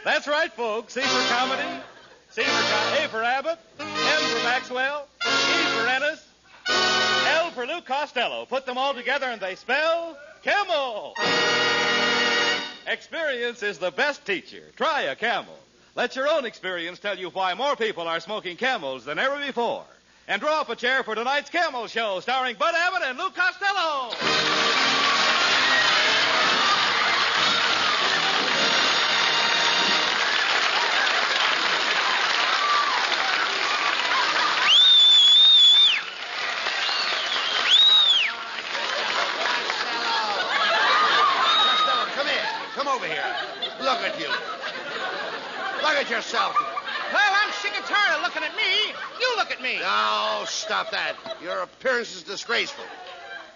That's right, folks. C for comedy, A for Abbott, M for Maxwell, E for Ennis, L for Lou Costello. Put them all together and they spell Camel. Experience is the best teacher. Try a Camel. Let your own experience tell you why more people are smoking Camels than ever before. And draw up a chair for tonight's Camel Show, starring Bud Abbott and Lou Costello. Look at you. Look at yourself. Well, I'm sick and tired of looking at me. You look at me. No, stop that. Your appearance is disgraceful.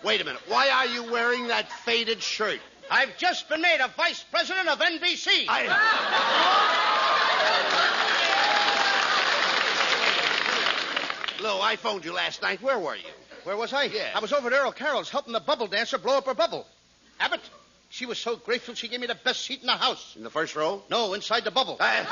Wait a minute. Why are you wearing that faded shirt? I've just been made a vice president of NBC. Lou, I phoned you last night. Where were you? Where was I? Yeah. I was over at Earl Carroll's helping the bubble dancer blow up her bubble. Abbott, she was so grateful she gave me the best seat in the house. In the first row? No, inside the bubble. What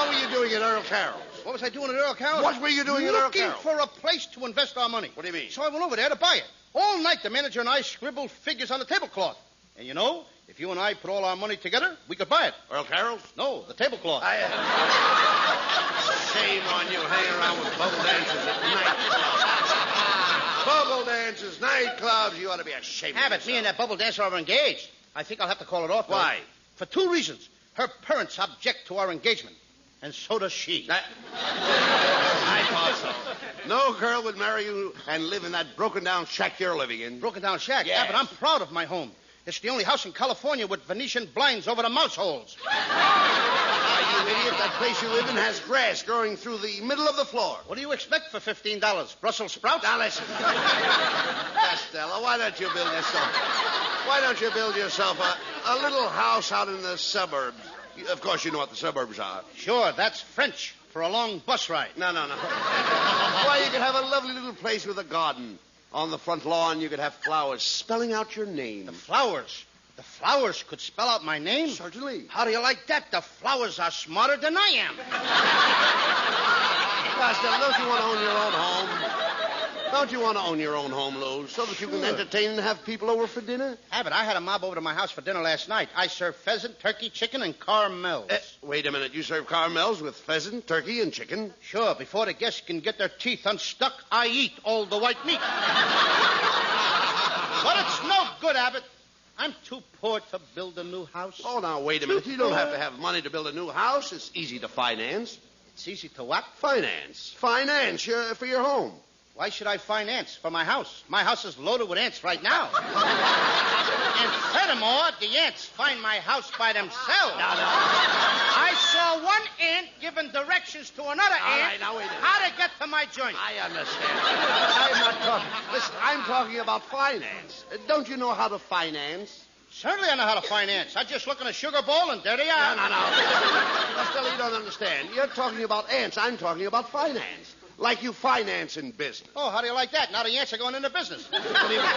were you doing at Earl Carroll's? What was I doing at Earl Carroll's? What were you doing at Earl Carroll's? Looking for a place to invest our money. What do you mean? So I went over there to buy it. All night, the manager and I scribbled figures on the tablecloth. And you know, if you and I put all our money together, we could buy it. Earl Carroll's? No, the tablecloth. Shame on you hanging around with bubble dancers at night. Bubble dancers, nightclubs, you ought to be ashamed of Abbott, yourself. me and that bubble dancer are engaged. I think I'll have to call it off. Why? For two reasons. Her parents object to our engagement, and so does she. I thought so. No girl would marry you and live in that broken-down shack you're living in. Broken-down shack? Yes. Abbott, I'm proud of my home. It's the only house in California with Venetian blinds over the mouse holes. You idiot, that place you live in has grass growing through the middle of the floor. What do you expect for $15? Brussels sprouts? Now listen. Costello, why don't you build yourself a little house out in the suburbs? Of course you know what the suburbs are. Sure, that's French for a long bus ride. No. Why, you could have a lovely little place with a garden. On the front lawn, you could have flowers spelling out your name. The flowers? The flowers could spell out my name? Certainly. How do you like that? The flowers are smarter than I am. Costello, don't you want to own your own home? Don't you want to own your own home, Lou, so that you can entertain and have people over for dinner? Abbott, I had a mob over to my house for dinner last night. I served pheasant, turkey, chicken, and caramels. Wait a minute. You serve caramels with pheasant, turkey, and chicken? Sure. Before the guests can get their teeth unstuck, I eat all the white meat. But it's no good, Abbott. I'm too poor to build a new house. Oh, now, wait a minute. You don't have to have money to build a new house. It's easy to finance. It's easy to what? Finance for your home. Why should I finance for my house? My house is loaded with ants right now. And furthermore, the ants find my house by themselves. No. I saw one ant giving directions to another ant right, now wait a minute. how to get to my joint. I understand. I'm not talking. Listen, I'm talking about finance. Don't you know how to finance? Certainly I know how to finance. I just look in a sugar bowl and there they are. No. Costello, you don't understand. You're talking about ants. I'm talking about finance. Like you finance in business. Oh, how do you like that? Now the ants are going into business. What do you mean?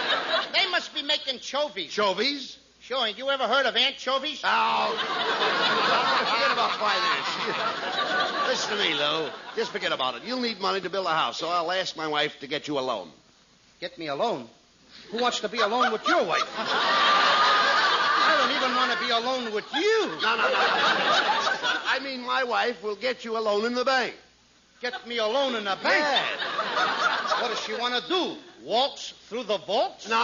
They must be making chovies. Chovies? Sure. Ain't you ever heard of anchovies? Oh, forget about finance. Listen to me, Lou. Just forget about it. You'll need money to build a house, so I'll ask my wife to get you a loan. Get me a loan? Who wants to be alone with your wife? I don't even want to be alone with you. No. I mean, my wife will get you a loan in the bank. Get me a loan in the bank? Yeah. What does she want to do? Waltz through the vaults? No.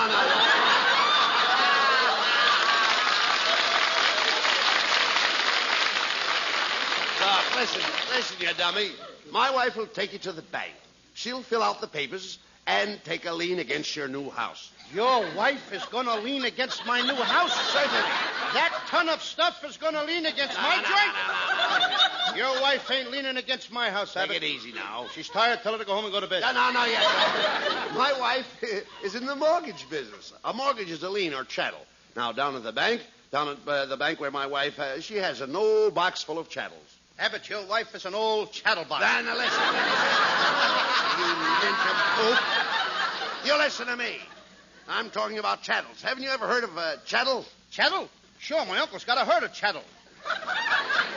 Doc, listen, you dummy. My wife will take you to the bank. She'll fill out the papers and take a lien against your new house. Your wife is going to lean against my new house? Certainly. That ton of stuff is going to lean against my joint? Your wife ain't leaning against my house, Abbott. Take it easy now. She's tired. Tell her to go home and go to bed. No, yes. My wife is in the mortgage business. A mortgage is a lien or chattel. Now, down at the bank where my wife, she has an old box full of chattels. Abbott, your wife is an old chattelbox. Now, listen. You nincompoop. You listen to me. I'm talking about chattels. Haven't you ever heard of a chattel? Chattel? Sure, my uncle's got a herd of cattle.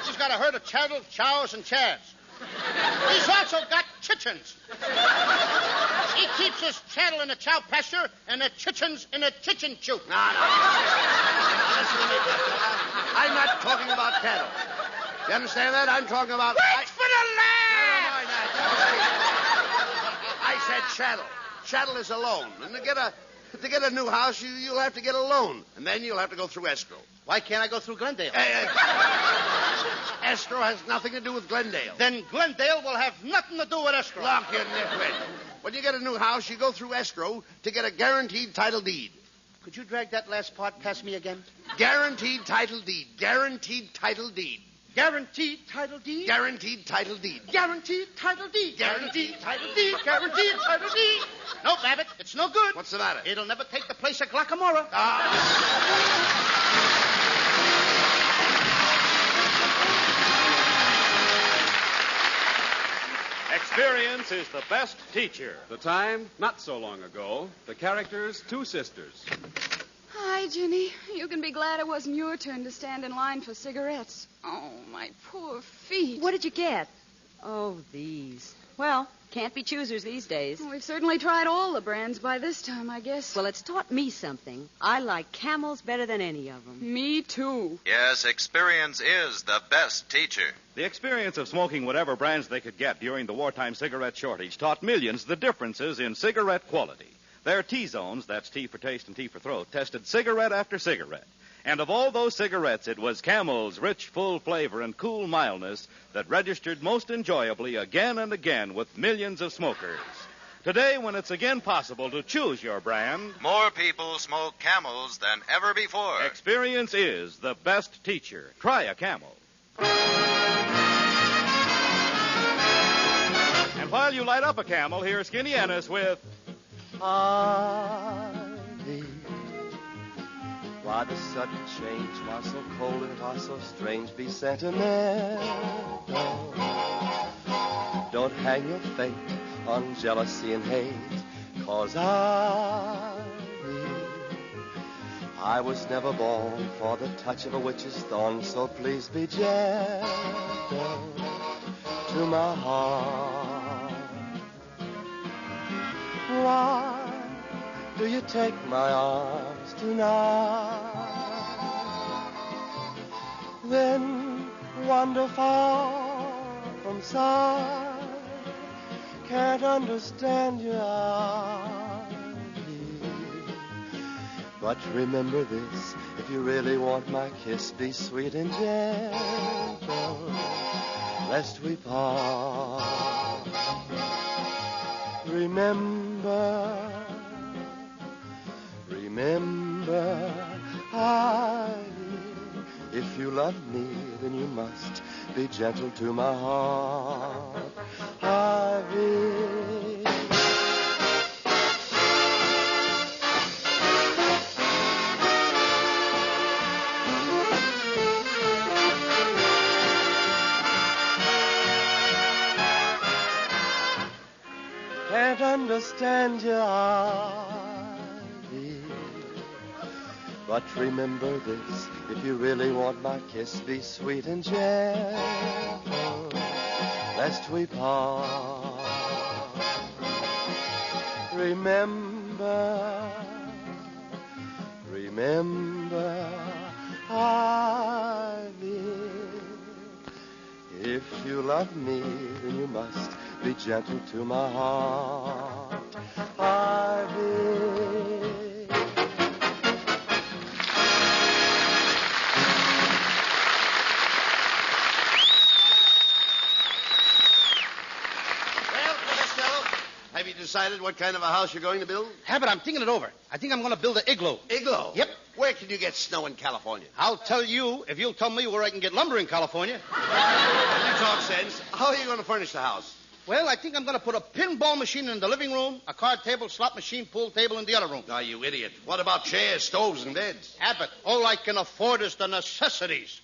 He's got a herd of cattle, chows, and calves. He's also got chickens. He keeps his cattle in the cow pasture and the chickens in the chicken coop. No. Listen to me, Costello. I'm not talking about cattle. You understand that? I'm talking about... Wait for the land! Never mind that. I said chattel. Chattel is a loan. And to get a new house, you'll have to get a loan. And then you'll have to go through escrow. Why can't I go through Glendale? Escrow has nothing to do with Glendale. Then Glendale will have nothing to do with escrow. Look, you nitwit. When you get a new house, you go through escrow to get a guaranteed title deed. Could you drag that last part past me again? Guaranteed title deed. Guaranteed title deed. Guaranteed title deed? Guaranteed title deed. Guaranteed title deed. Guaranteed title deed. Guaranteed title deed. No, Abbott, it's no good. What's the matter? It'll never take the place of Glockamora. Experience is the best teacher. The time, not so long ago. The characters, two sisters. Hi, Ginny. You can be glad it wasn't your turn to stand in line for cigarettes. Oh, my poor feet. What did you get? Oh, these. Well, can't be choosers these days. Well, we've certainly tried all the brands by this time, I guess. Well, it's taught me something. I like Camels better than any of them. Me, too. Yes, experience is the best teacher. The experience of smoking whatever brands they could get during the wartime cigarette shortage taught millions the differences in cigarette quality. Their T-zones, that's T for taste and T for throat, tested cigarette after cigarette. And of all those cigarettes, it was Camel's rich, full flavor and cool mildness that registered most enjoyably again and again with millions of smokers. Today, when it's again possible to choose your brand, More people smoke Camels than ever before. experience is the best teacher. Try a Camel. And while you light up a Camel, here's Skinny Ennis with... Ivy. Why the sudden change? Why so cold and why so strange? Be sentimental. Don't hang your fate on jealousy and hate. 'Cause I was never born for the touch of a witch's thorn. So please be gentle to my heart. Why do you take my arms tonight? Then wander far from sight. Can't understand your eyes. But remember this, if you really want my kiss, be sweet and gentle, lest we part. Remember, if you love me, then you must be gentle to my heart. Ivy. Can't understand your Ivy. But remember this, if you really want my kiss, be sweet and gentle, lest we part. Remember, Ivy. If you love me, then you must be gentle to my heart. Ivy. Have you decided what kind of a house you're going to build? Abbott, I'm thinking it over. I think I'm going to build an igloo. Igloo? Yep. Where can you get snow in California? I'll tell you if you'll tell me where I can get lumber in California. You talk sense. How are you going to furnish the house? Well, I think I'm going to put a pinball machine in the living room, a card table, slot machine, pool table in the other room. Oh, you idiot. What about chairs, stoves, and beds? Abbott, all I can afford is the necessities.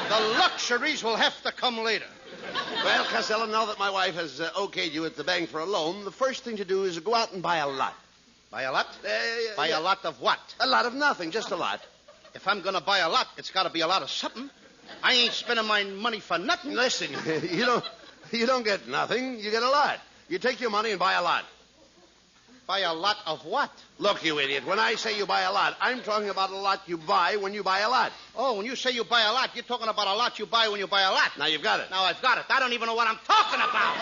The luxuries will have to come later. Well, Costello, now that my wife has okayed you at the bank for a loan, the first thing to do is go out and buy a lot. Buy a lot? Yeah. A lot of what? A lot of nothing, just a lot. If I'm going to buy a lot, it's got to be a lot of something. I ain't spending my money for nothing. Listen, you don't get nothing. You get a lot. You take your money and buy a lot. Buy a lot of what? Look, you idiot, when I say you buy a lot, I'm talking about a lot you buy when you buy a lot. Oh, when you say you buy a lot, you're talking about a lot you buy when you buy a lot. Now you've got it. Now I've got it. I don't even know what I'm talking about.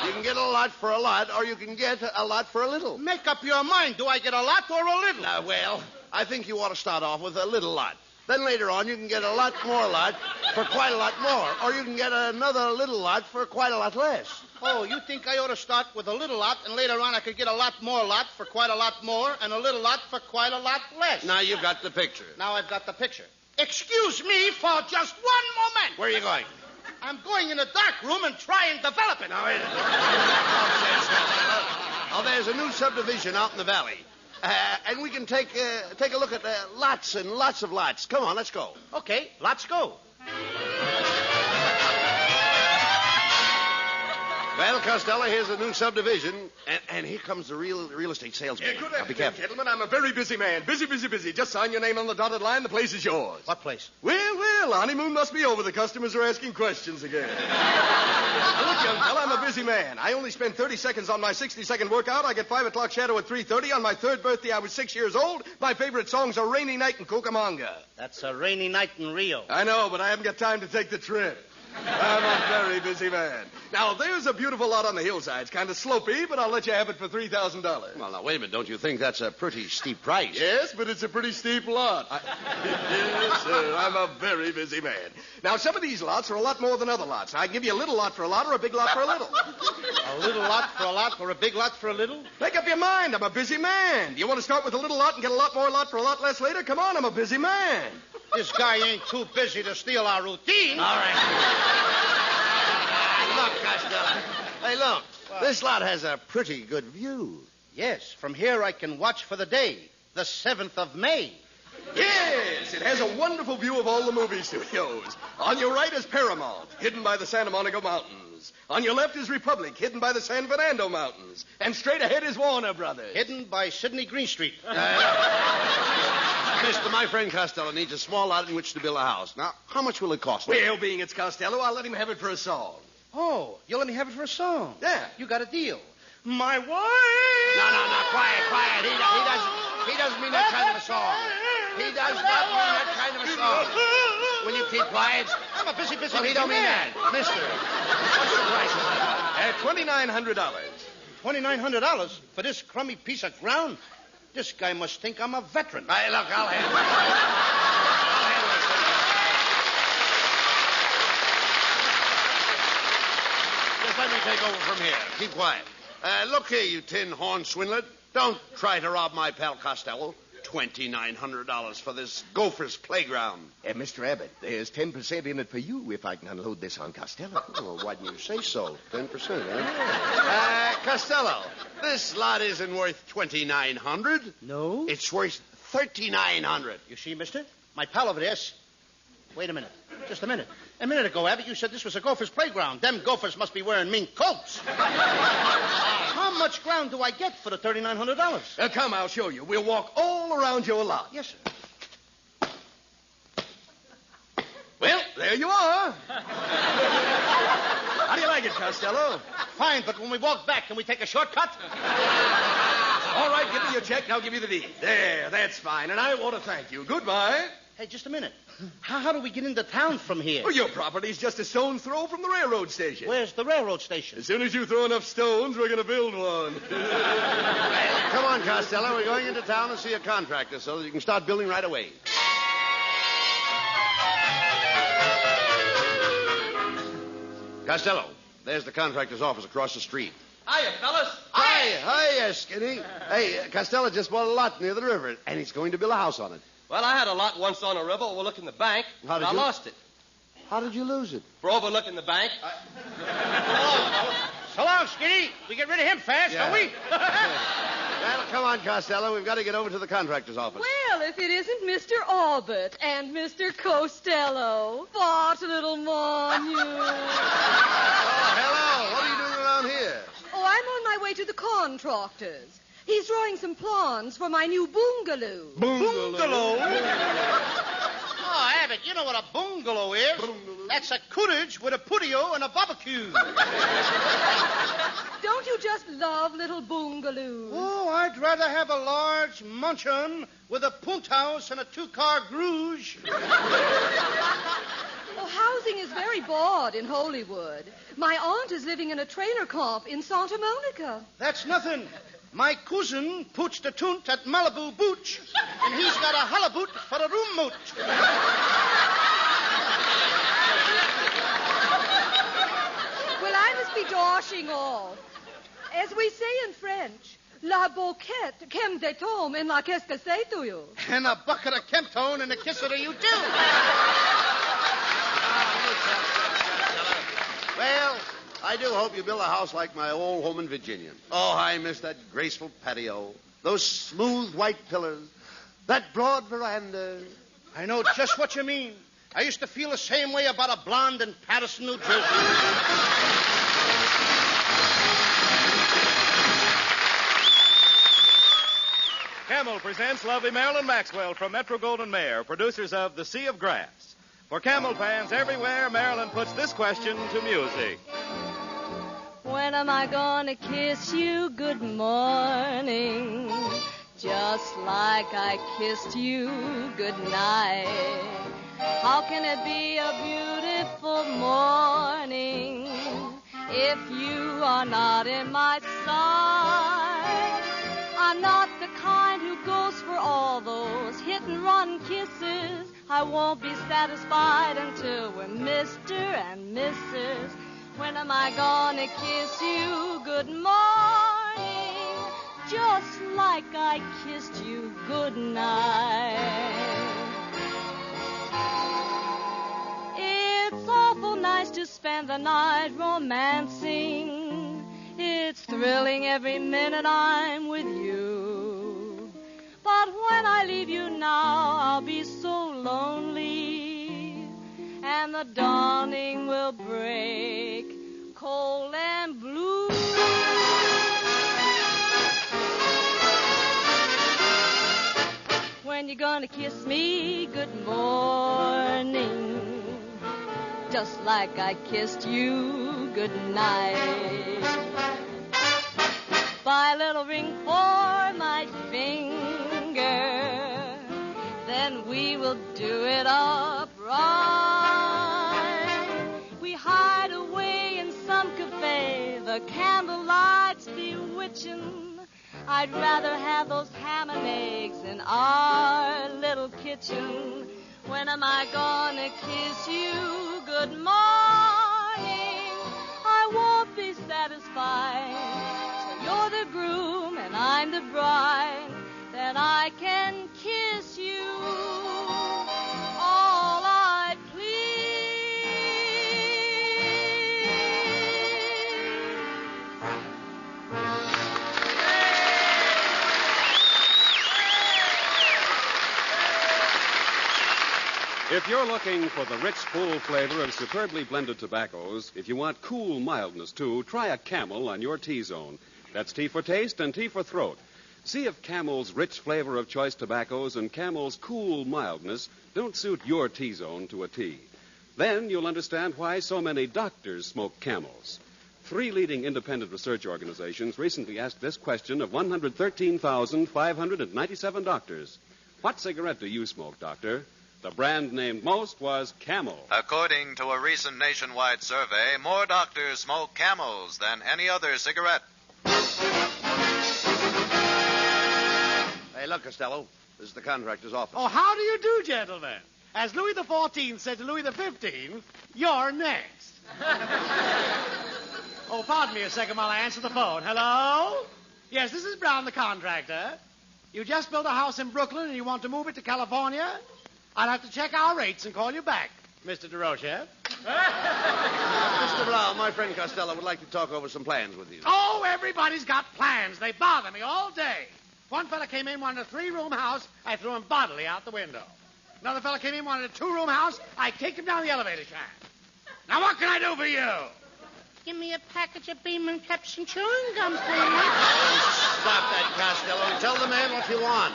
You can get a lot for a lot, or you can get a lot for a little. Make up your mind. Do I get a lot or a little? Well, I think you ought to start off with a little lot. Then later on, you can get a lot more lot for quite a lot more. Or you can get another little lot for quite a lot less. Oh, you think I ought to start with a little lot, and later on I could get a lot more lot for quite a lot more, and a little lot for quite a lot less? Now you've got the picture. Now I've got the picture. Excuse me for just one moment. Where are you going? I'm going in a dark room and try and develop it. Now, wait a minute. Oh, there's a new subdivision out in the valley. And we can take a look at lots and lots of lots. Come on, let's go. Okay, let's go. Well, Costello, here's a new subdivision, and here comes the real estate salesman. Good Now, be afternoon, careful. gentlemen. I'm a very busy man. Busy. Just sign your name on the dotted line. The place is yours. What place? Well, honeymoon must be over. The customers are asking questions again. Look, young fella, I'm a busy man. I only spend 30 seconds on my 60-second workout. I get 5 o'clock shadow at 3:30. On my 3rd birthday, I was 6 years old. My favorite songs are Rainy Night and Cucamonga. That's a rainy night in Rio. I know, but I haven't got time to take the trip. I'm a very busy man. Now, there's a beautiful lot on the hillside. It's kind of slopey, but I'll let you have it for $3,000. Well, now, wait a minute. Don't you think that's a pretty steep price? Yes, but it's a pretty steep lot. Yes, sir. I'm a very busy man. Now, some of these lots are a lot more than other lots. I can give you a little lot for a lot or a big lot for a little. A little lot for a lot or a big lot for a little? Make up your mind. I'm a busy man. Do you want to start with a little lot and get a lot more lot for a lot less later? Come on, I'm a busy man. This guy ain't too busy to steal our routine. All right. Look, Costello. Hey, look. What? This lot has a pretty good view. Yes, from here I can watch for the day, the 7th of May. Yes, it has a wonderful view of all the movie studios. On your right is Paramount, hidden by the Santa Monica Mountains. On your left is Republic, hidden by the San Fernando Mountains. And straight ahead is Warner Brothers. Hidden by Sidney Greenstreet. Mister, my friend Costello needs a small lot in which to build a house. Now, how much will it cost? Well, being it's Costello, I'll let him have it for a song. Oh, you'll let me have it for a song? Yeah. You got a deal. My wife. No, quiet. He doesn't mean that kind of a song. He does not mean that kind of a song. Will you keep quiet? I'm a busy Well, he don't mean that. Mister, what's the price of that? $2,900. $2,900 for this crummy piece of ground? This guy must think I'm a veteran. Hey, look, I'll handle it. Just let me take over from here. Keep quiet. Look here, you tin horn swindler. Don't try to rob my pal Costello. $2,900 for this gopher's playground. Mr. Abbott, there's 10% in it for you if I can unload this on Costello. Well, why didn't you say so? 10%, eh? Costello, this lot isn't worth $2,900. No? It's worth $3,900. You see, mister? My pal over there. Wait a minute. Just a minute. A minute ago, Abbott, you said this was a gopher's playground. Them gophers must be wearing mink coats. How much ground do I get for the $3,900? Come, I'll show you. We'll walk all around your lot. Yes, sir. Well, there you are. How do you like it, Costello? Fine, but when we walk back, can we take a shortcut? All right, give me your check, and I'll give you the deed. There, that's fine, and I want to thank you. Goodbye. Hey, just a minute. How do we get into town from here? Well, your property's just a stone's throw from the railroad station. Where's the railroad station? As soon as you throw enough stones, we're going to build one. Come on, Costello. We're going into town to see a contractor so that you can start building right away. Costello, there's the contractor's office across the street. Hiya, fellas. Hi, Skinny. Hey, Costello just bought a lot near the river, and he's going to build a house on it. Well, I had a lot once on a river overlooking the bank, How did and I you- lost it. How did you lose it? For overlooking the bank. So long, Skinny. We get rid of him fast, Yeah. don't we? Well, come on, Costello. We've got to get over to the contractor's office. Well, if it isn't Mr. Abbott and Mr. Costello. What a little monument. Oh, hello. What are you doing around here? Oh, I'm on my way to the contractors. He's drawing some plans for my new bungalow. Bungalow? Oh, Abbott, you know what a bungalow is. That's a cottage with a patio and a barbecue. Don't you just love little bungalows? Oh, I'd rather have a large mansion with a punt house and a 2-car garage. Oh, housing is very bad in Hollywood. My aunt is living in a trailer camp in Santa Monica. That's nothing. My cousin puts the tunt at Malibu Beach, and he's got a halibut for a room moot. Well, I must be dashing off. As we say in French, la boquette, kem de tom, and la qu'est-ce que c'est to you? And a bucket of Kemptone and a kisser to you, too. Well, I do hope you build a house like my old home in Virginia. Oh, I miss that graceful patio, those smooth white pillars, that broad veranda. I know just what you mean. I used to feel the same way about a blonde in Patterson, New Jersey. Camel presents lovely Marilyn Maxwell from Metro-Goldwyn-Mayer, producers of The Sea of Grass. For Camel fans everywhere, Marilyn puts this question to music. When am I gonna kiss you good morning? Just like I kissed you good night. How can it be a beautiful morning if you are not in my sight? I'm not the kind who goes for all those hit-and-run kisses. I won't be satisfied until we're Mr. and Mrs. When am I gonna kiss you good morning, just like I kissed you good night? It's awful nice to spend the night romancing. It's thrilling every minute I'm with you. But when I leave you now, I'll be so lonely, and the dawning will break cold and blue. When you gonna kiss me good morning, just like I kissed you good night? Buy a little ring for my finger, then we will do it up right. We hide away in some cafe, the candlelight's bewitching. I'd rather have those ham and eggs in our little kitchen. When am I gonna kiss you good morning? I won't be satisfied till you're the groom and I'm the bride. Then I can kiss you all I If you're looking for the rich, full flavor of superbly blended tobaccos, if you want cool mildness, too, try a Camel on your T-zone. That's T for taste and T for throat. See if Camel's rich flavor of choice tobaccos and Camel's cool mildness don't suit your T-zone to a T. Then you'll understand why so many doctors smoke Camels. 3 leading independent research organizations recently asked this question of 113,597 doctors. What cigarette do you smoke, doctor? The brand named most was Camel. According to a recent nationwide survey, more doctors smoke Camels than any other cigarette. Hey, look, Costello. This is the contractor's office. Oh, how do you do, gentlemen? As Louis XIV said to Louis XV, you're next. Oh, pardon me a second while I answer the phone. Hello? Yes, this is Brown, the contractor. You just built a house in Brooklyn and you want to move it to California? I'll have to check our rates and call you back, Mr. DeRoche. Mr. Brown, my friend Costello would like to talk over some plans with you. Oh, everybody's got plans. They bother me all day. One fella came in, wanted a 3-room house. I threw him bodily out the window. Another fella came in, wanted a 2-room house. I kicked him down the elevator shaft. Now, what can I do for you? Give me a package of Beeman Caps and chewing gum, please. Stop that, Costello. Tell the man what you want.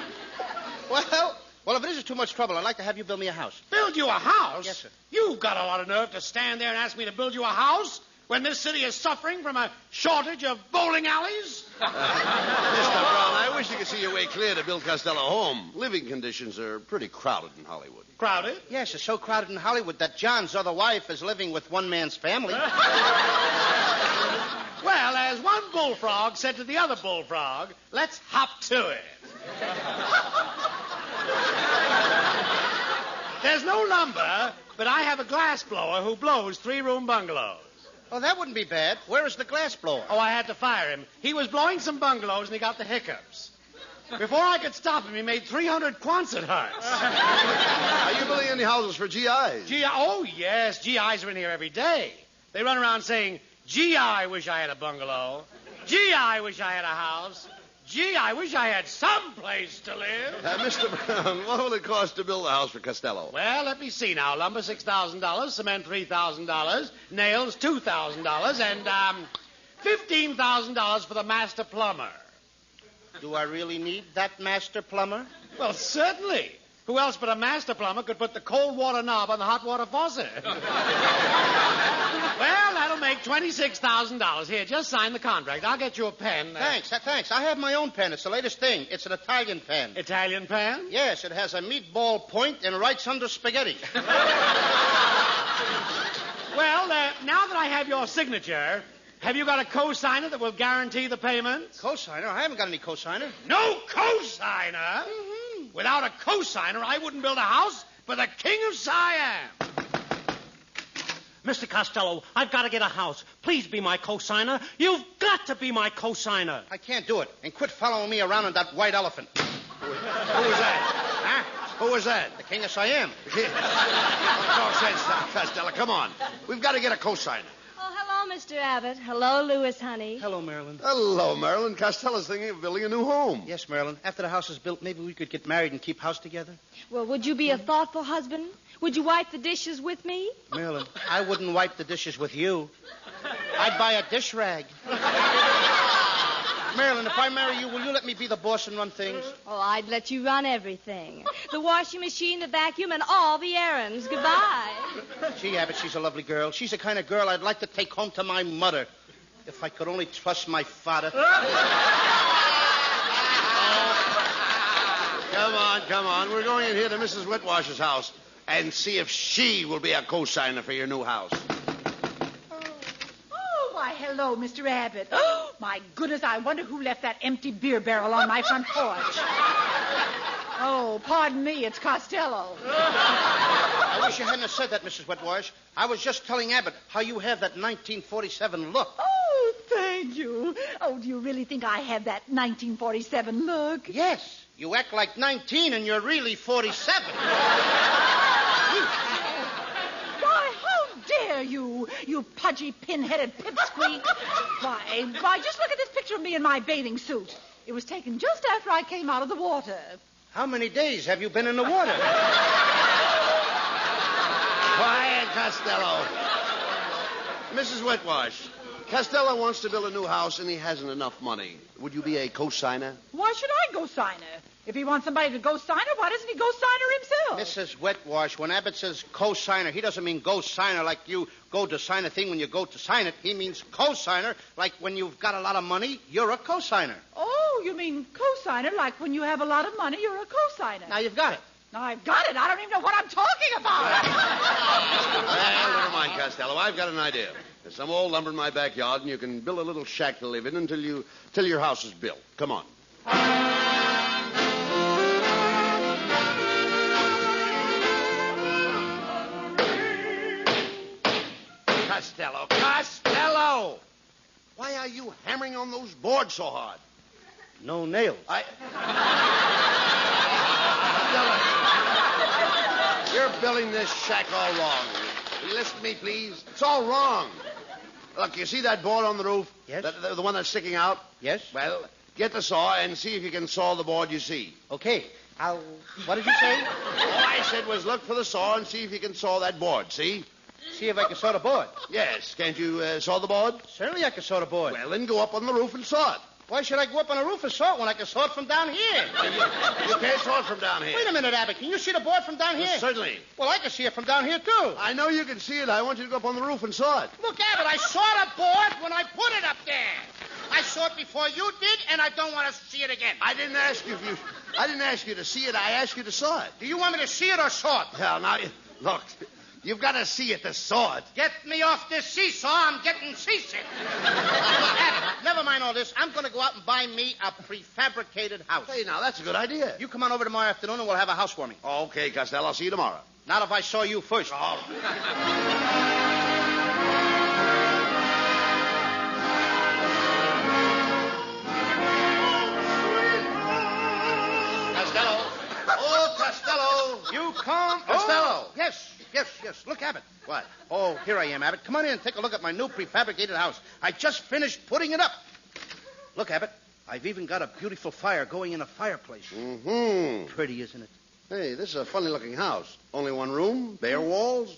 Well, if it isn't too much trouble, I'd like to have you build me a house. Build you a house? Yes, sir. You've got a lot of nerve to stand there and ask me to build you a house when this city is suffering from a shortage of bowling alleys? Mr. Brown, I wish you could see your way clear to build Costello a home. Living conditions are pretty crowded in Hollywood. Crowded? Yes, it's so crowded in Hollywood that John's other wife is living with one man's family. Well, as one bullfrog said to the other bullfrog, let's hop to it. There's no lumber, but I have a glass blower who blows 3-room bungalows. Oh, that wouldn't be bad. Where is the glass blower? Oh, I had to fire him. He was blowing some bungalows and he got the hiccups. Before I could stop him, he made 300 Quonset huts. Are you building any houses for GIs? Oh, yes. GIs are in here every day. They run around saying, gee, I wish I had a bungalow. Gee, I wish I had a house. Gee, I wish I had some place to live. Mr. Brown, what will it cost to build a house for Costello? Well, let me see now. Lumber, $6,000. Cement, $3,000. Nails, $2,000. And, $15,000 for the master plumber. Do I really need that master plumber? Well, certainly. Who else but a master plumber could put the cold water knob on the hot water faucet? Well, that'll make $26,000. Here, just sign the contract. I'll get you a pen. Thanks. I have my own pen. It's the latest thing. It's an Italian pen. Italian pen? Yes, it has a meatball point and writes under spaghetti. Well, now that I have your signature, have you got a co-signer that will guarantee the payments? Co-signer? I haven't got any co-signer. No co-signer? Mm-hmm. Without a co-signer, I wouldn't build a house for the King of Siam. Mr. Costello, I've got to get a house. Please be my co-signer. You've got to be my co-signer. I can't do it. And quit following me around on that white elephant. Who was that? Huh? Who was that? The King of Siam. Talk sense now, Costello. Come on. We've got to get a co-signer. Oh, hello, Mr. Abbott. Hello, Louis, honey. Hello, Marilyn. Hello, Marilyn. Costello's thinking of building a new home. Yes, Marilyn. After the house is built, maybe we could get married and keep house together. Well, would you be a thoughtful husband? Would you wipe the dishes with me? Marilyn, I wouldn't wipe the dishes with you. I'd buy a dish rag. Marilyn, if I marry you, will you let me be the boss and run things? Oh, I'd let you run everything. The washing machine, the vacuum, and all the errands. Goodbye. Gee, Abbott, she's a lovely girl. She's the kind of girl I'd like to take home to my mother. If I could only trust my father. Come on. We're going in here to Mrs. Whitwash's house and see if she will be a co-signer for your new house. Why, hello, Mr. Abbott. Oh, my goodness, I wonder who left that empty beer barrel on my front porch. Oh, pardon me, it's Costello. I wish you hadn't have said that, Mrs. Whitwash. I was just telling Abbott how you have that 1947 look. Oh, thank you. Oh, do you really think I have that 1947 look? Yes. You act like 19 and you're really 47. Why, how dare you, you pudgy, pin-headed pipsqueak. Why, just look at this picture of me in my bathing suit. It was taken just after I came out of the water. How many days have you been in the water? Quiet, Costello. Mrs. Whitwash, Costello wants to build a new house and he hasn't enough money. Would you be a co-signer? Why should I go signer? If he wants somebody to go signer, why doesn't he go signer himself? Mrs. Whitwash, when Abbott says co-signer, he doesn't mean go signer like you go to sign a thing when you go to sign it. He means co-signer like when you've got a lot of money, you're a co-signer. Oh, you mean co-signer like when you have a lot of money, you're a co-signer. Now you've got it. Now I've got it. I don't even know what I'm talking about. Well, never mind, Costello. I've got an idea. There's some old lumber in my backyard, and you can build a little shack to live in until your house is built. Come on. Costello! Why are you hammering on those boards so hard? No nails. You're building this shack all wrong. Will you listen to me, please? It's all wrong. Look, you see that board on the roof? Yes. The one that's sticking out? Yes. Well, get the saw and see if you can saw the board you see. Okay. What did you say? All I said was look for the saw and see if you can saw that board, see? See if I can saw the board. Yes. Can't you saw the board? Certainly I can saw the board. Well, then go up on the roof and saw it. Why should I go up on the roof and saw it when I can saw it from down here? You can't saw it from down here. Wait a minute, Abbott. Can you see the board from down here? Certainly. Well, I can see it from down here, too. I know you can see it. I want you to go up on the roof and saw it. Look, Abbott, I saw the board when I put it up there. I saw it before you did, and I don't want to see it again. I didn't ask you to see it. I asked you to saw it. Do you want me to see it or saw it? Well, now, look, you've got to see it to saw it. Get me off this seesaw. I'm getting seasick. Abbott, never mind all this. I'm going to go out and buy me a prefabricated house. Hey, now, that's a good idea. You come on over tomorrow afternoon, and we'll have a housewarming. Okay, Costello. I'll see you tomorrow. Not if I saw you first. All right. You come. Costello. Oh, yes. Look, Abbott. What? Oh, here I am, Abbott. Come on in and take a look at my new prefabricated house. I just finished putting it up. Look, Abbott, I've even got a beautiful fire going in a fireplace. Mm-hmm. Pretty, isn't it? Hey, this is a funny-looking house. Only one room, bare walls.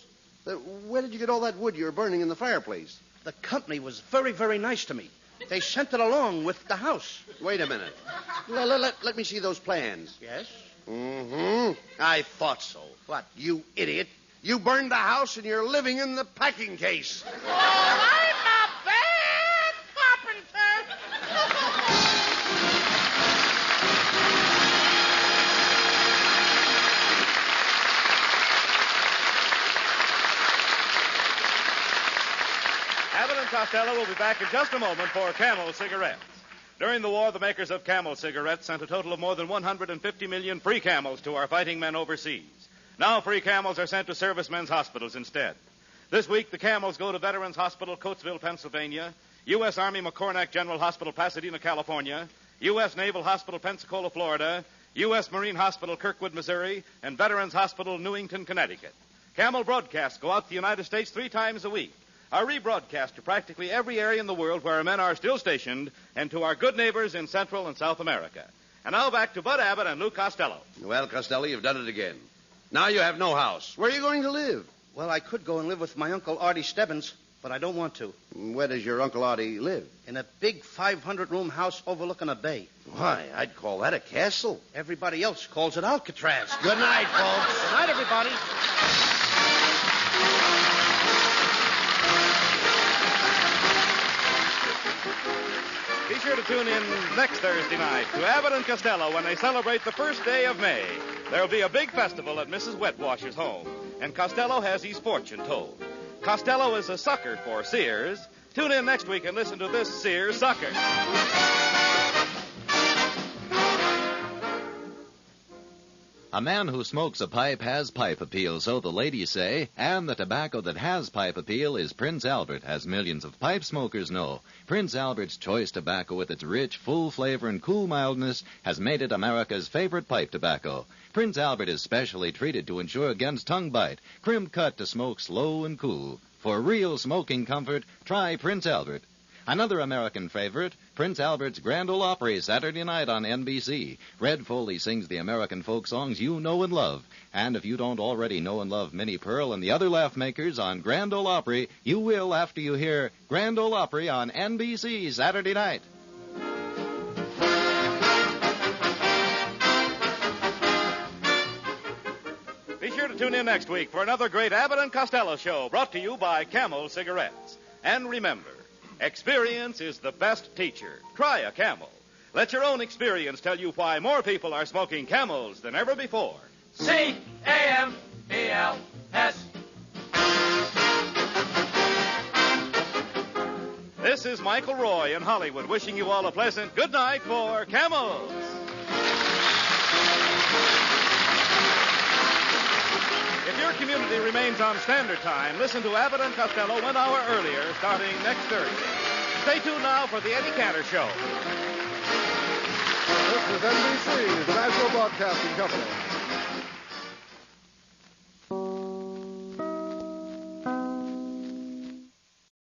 Where did you get all that wood you're burning in the fireplace? The company was very, very nice to me. They sent it along with the house. Wait a minute. Let me see those plans. Yes? Mm-hmm. I thought so. What? You idiot. You burned the house and you're living in the packing case. Oh, I'm a bad carpenter. Abbott and Costello will be back in just a moment for Camel cigarettes. During the war, the makers of Camel cigarettes sent a total of more than 150 million free Camels to our fighting men overseas. Now free Camels are sent to servicemen's hospitals instead. This week, the Camels go to Veterans Hospital, Coatesville, Pennsylvania, U.S. Army McCornack General Hospital, Pasadena, California, U.S. Naval Hospital, Pensacola, Florida, U.S. Marine Hospital, Kirkwood, Missouri, and Veterans Hospital, Newington, Connecticut. Camel broadcasts go out to the United States 3 times a week. Are rebroadcast to practically every area in the world where our men are still stationed, and to our good neighbors in Central and South America. And now back to Bud Abbott and Lou Costello. Well, Costello, you've done it again. Now you have no house. Where are you going to live? Well, I could go and live with my Uncle Artie Stebbins, but I don't want to. Where does your Uncle Artie live? In a big 500-room house overlooking a bay. Why, I'd call that a castle. Everybody else calls it Alcatraz. Good night, folks. Good night, everybody. Be sure to tune in next Thursday night to Abbott and Costello when they celebrate the first day of May. There'll be a big festival at Mrs. Wetwash's home, and Costello has his fortune told. Costello is a sucker for Sears. Tune in next week and listen to this Sears sucker. A man who smokes a pipe has pipe appeal, so the ladies say, and the tobacco that has pipe appeal is Prince Albert, as millions of pipe smokers know. Prince Albert's choice tobacco with its rich, full flavor and cool mildness has made it America's favorite pipe tobacco. Prince Albert is specially treated to ensure against tongue bite, crimp cut to smoke slow and cool. For real smoking comfort, try Prince Albert. Another American favorite, Prince Albert's Grand Ole Opry, Saturday night on NBC. Red Foley sings the American folk songs you know and love. And if you don't already know and love Minnie Pearl and the other laugh makers on Grand Ole Opry, you will after you hear Grand Ole Opry on NBC Saturday night. Be sure to tune in next week for another great Abbott and Costello show brought to you by Camel Cigarettes. And remember, experience is the best teacher. Try a Camel. Let your own experience tell you why more people are smoking Camels than ever before. C-A-M-E-L-S. This is Michael Roy in Hollywood wishing you all a pleasant good night for Camels. If your community remains on Standard Time, listen to Abbott and Costello 1 hour earlier, starting next Thursday. Stay tuned now for the Eddie Cantor Show. This is NBC, the National Broadcasting Company.